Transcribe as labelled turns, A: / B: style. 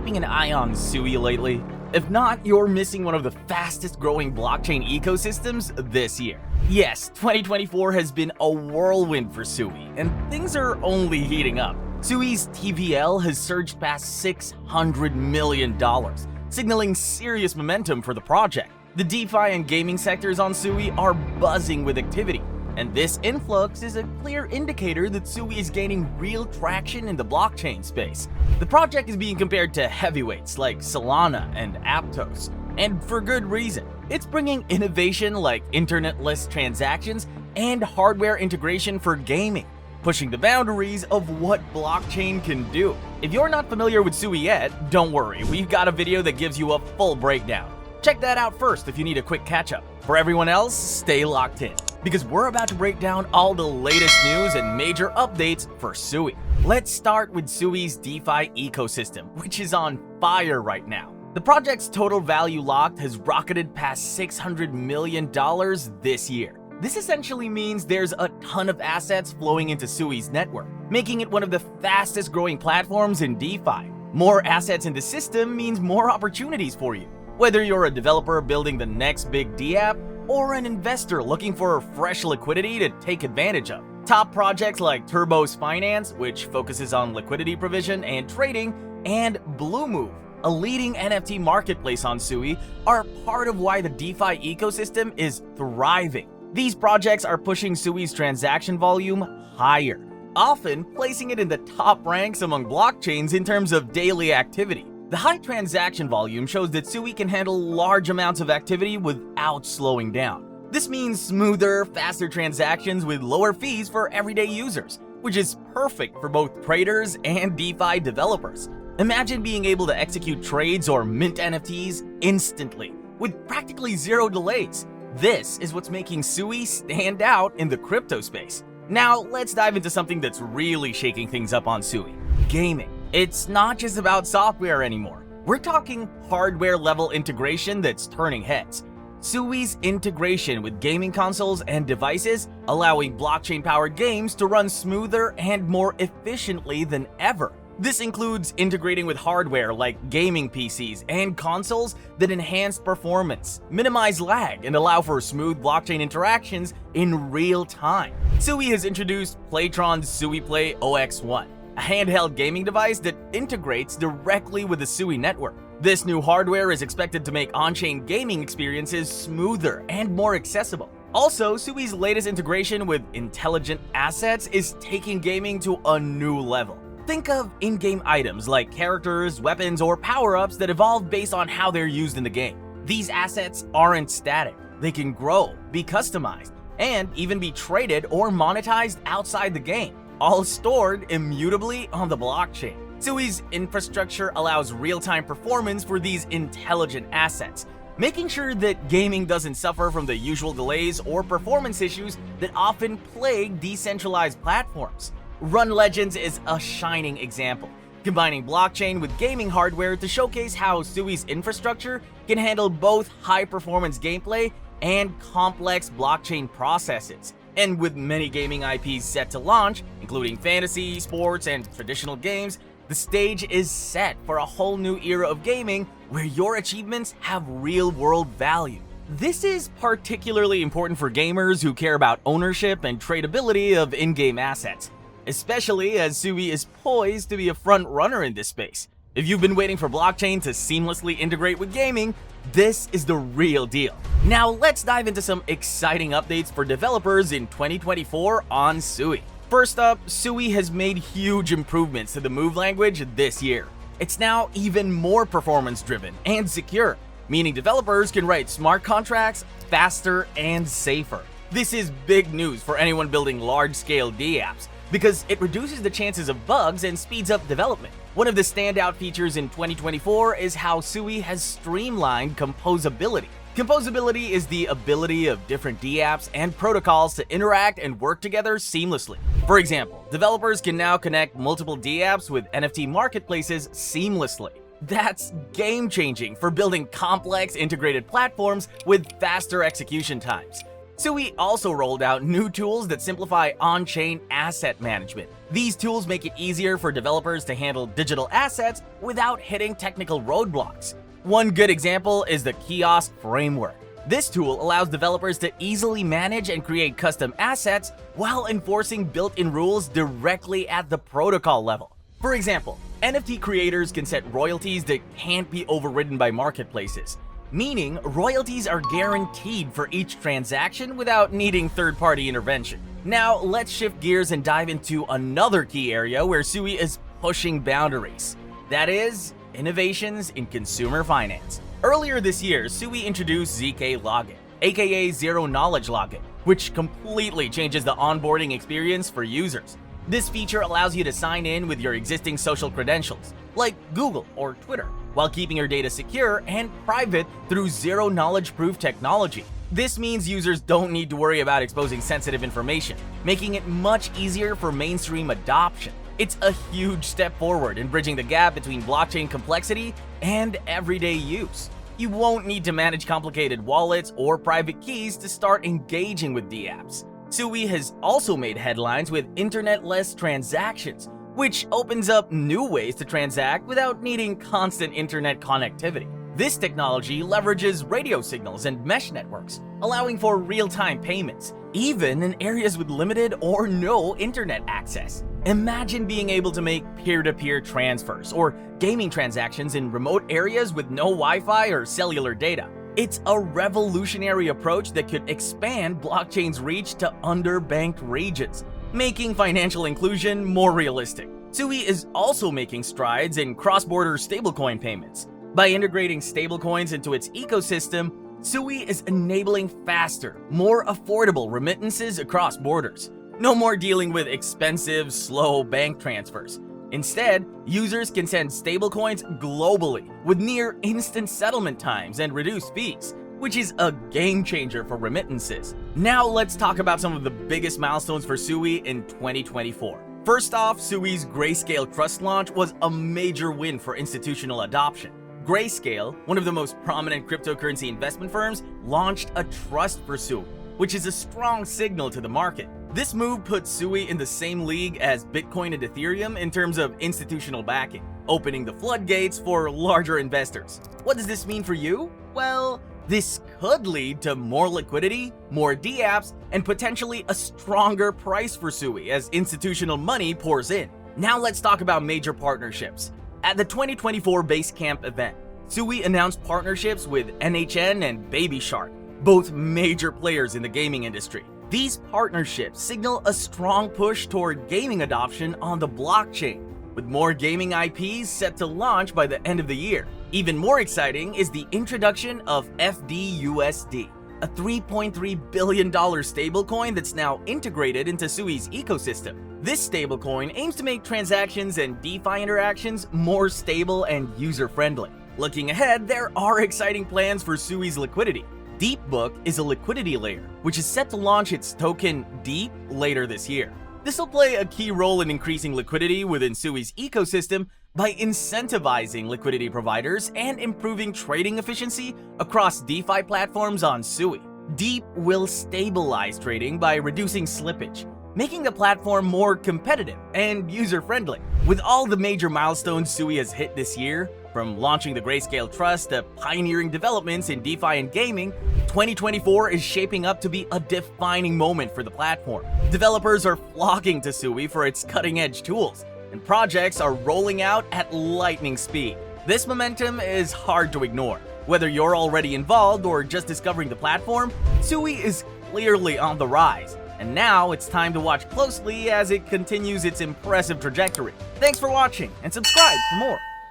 A: keeping an eye on Sui lately? If not, you're missing one of the fastest growing blockchain ecosystems this year. Yes, 2024 has been a whirlwind for Sui, and things are only heating up. Sui's TVL has surged past $600 million, signaling serious momentum for the project. The DeFi and gaming sectors on Sui are buzzing with activity, and this influx is a clear indicator that Sui is gaining real traction in the blockchain space. The project is being compared to heavyweights like Solana and Aptos, and for good reason. It's bringing innovation like internetless transactions and hardware integration for gaming, pushing the boundaries of what blockchain can do. If you're not familiar with Sui yet, don't worry, we've got a video that gives you a full breakdown. Check that out first if you need a quick catch-up. For everyone else, stay locked in, because we're about to break down all the latest news and major updates for Sui. Let's start with Sui's DeFi ecosystem, which is on fire right now. The project's total value locked has rocketed past $600 million this year. This essentially means there's a ton of assets flowing into Sui's network, making it one of the fastest growing platforms in DeFi. More assets in the system means more opportunities for you. Whether you're a developer building the next big DApp or an investor looking for fresh liquidity to take advantage of. Top projects like Turbo's Finance, which focuses on liquidity provision and trading, and Bluemove, a leading NFT marketplace on Sui, are part of why the DeFi ecosystem is thriving. These projects are pushing Sui's transaction volume higher, often placing it in the top ranks among blockchains in terms of daily activity. The high transaction volume shows that Sui can handle large amounts of activity without slowing down. This means smoother, faster transactions with lower fees for everyday users, which is perfect for both traders and DeFi developers. Imagine being able to execute trades or mint NFTs instantly, with practically zero delays. This is what's making Sui stand out in the crypto space. Now, let's dive into something that's really shaking things up on Sui: gaming. It's not just about software anymore. We're talking hardware-level integration that's turning heads. Sui's integration with gaming consoles and devices, allowing blockchain-powered games to run smoother and more efficiently than ever. This includes integrating with hardware like gaming PCs and consoles that enhance performance, minimize lag, and allow for smooth blockchain interactions in real time. Sui has introduced Playtron's Sui Play OX1, a handheld gaming device that integrates directly with the Sui network. This new hardware is expected to make on-chain gaming experiences smoother and more accessible. Also, Sui's latest integration with intelligent assets is taking gaming to a new level. Think of in-game items like characters, weapons, or power-ups that evolve based on how they're used in the game. These assets aren't static. They can grow, be customized, and even be traded or monetized outside the game, all stored immutably on the blockchain. Sui's infrastructure allows real-time performance for these intelligent assets, making sure that gaming doesn't suffer from the usual delays or performance issues that often plague decentralized platforms. Run Legends is a shining example, combining blockchain with gaming hardware to showcase how Sui's infrastructure can handle both high-performance gameplay and complex blockchain processes. And with many gaming IPs set to launch, including fantasy, sports, and traditional games, the stage is set for a whole new era of gaming where your achievements have real-world value. This is particularly important for gamers who care about ownership and tradability of in-game assets, especially as Sui is poised to be a front runner in this space. If you've been waiting for blockchain to seamlessly integrate with gaming, this is the real deal. Now let's dive into some exciting updates for developers in 2024 on Sui. First up, Sui has made huge improvements to the Move language this year. It's now even more performance-driven and secure, meaning developers can write smart contracts faster and safer. This is big news for anyone building large-scale dApps, because it reduces the chances of bugs and speeds up development. One of the standout features in 2024 is how Sui has streamlined composability. Composability is the ability of different dApps and protocols to interact and work together seamlessly. For example, developers can now connect multiple dApps with NFT marketplaces seamlessly. That's game-changing for building complex integrated platforms with faster execution times. SUI also rolled out new tools that simplify on-chain asset management. These tools make it easier for developers to handle digital assets without hitting technical roadblocks. One good example is the Kiosk Framework. This tool allows developers to easily manage and create custom assets while enforcing built-in rules directly at the protocol level. For example, NFT creators can set royalties that can't be overridden by marketplaces, meaning royalties are guaranteed for each transaction without needing third-party intervention. Now, let's shift gears and dive into another key area where SUI is pushing boundaries. That is, innovations in consumer finance. Earlier this year, SUI introduced ZK Login, aka Zero Knowledge Login, which completely changes the onboarding experience for users. This feature allows you to sign in with your existing social credentials, like Google or Twitter, while keeping your data secure and private through zero-knowledge proof technology. This means users don't need to worry about exposing sensitive information, making it much easier for mainstream adoption. It's a huge step forward in bridging the gap between blockchain complexity and everyday use. You won't need to manage complicated wallets or private keys to start engaging with dApps. SUI has also made headlines with internet-less transactions, which opens up new ways to transact without needing constant internet connectivity. This technology leverages radio signals and mesh networks, allowing for real-time payments, even in areas with limited or no internet access. Imagine being able to make peer-to-peer transfers or gaming transactions in remote areas with no Wi-Fi or cellular data. It's a revolutionary approach that could expand blockchain's reach to underbanked regions, making financial inclusion more realistic. SUI is also making strides in cross-border stablecoin payments. By integrating stablecoins into its ecosystem, SUI is enabling faster, more affordable remittances across borders. No more dealing with expensive, slow bank transfers. Instead, users can send stablecoins globally with near instant settlement times and reduced fees, which is a game changer for remittances. Now let's talk about some of the biggest milestones for SUI in 2024. First off, SUI's Grayscale Trust launch was a major win for institutional adoption. Grayscale, one of the most prominent cryptocurrency investment firms, launched a trust for SUI, which is a strong signal to the market. This move puts SUI in the same league as Bitcoin and Ethereum in terms of institutional backing, opening the floodgates for larger investors. What does this mean for you? Well, this could lead to more liquidity, more dApps, and potentially a stronger price for SUI as institutional money pours in. Now let's talk about major partnerships. At the 2024 Basecamp event, SUI announced partnerships with NHN and Baby Shark, both major players in the gaming industry. These partnerships signal a strong push toward gaming adoption on the blockchain, with more gaming IPs set to launch by the end of the year. Even more exciting is the introduction of FDUSD, a $3.3 billion stablecoin that's now integrated into SUI's ecosystem. This stablecoin aims to make transactions and DeFi interactions more stable and user-friendly. Looking ahead, there are exciting plans for SUI's liquidity. Deepbook is a liquidity layer, which is set to launch its token Deep later this year. This will play a key role in increasing liquidity within SUI's ecosystem by incentivizing liquidity providers and improving trading efficiency across DeFi platforms on SUI. Deep will stabilize trading by reducing slippage, making the platform more competitive and user-friendly. With all the major milestones SUI has hit this year, from launching the Grayscale Trust to pioneering developments in DeFi and gaming, 2024 is shaping up to be a defining moment for the platform. Developers are flocking to SUI for its cutting-edge tools, and projects are rolling out at lightning speed. This momentum is hard to ignore. Whether you're already involved or just discovering the platform, SUI is clearly on the rise. And now it's time to watch closely as it continues its impressive trajectory. Thanks for watching, and subscribe for more.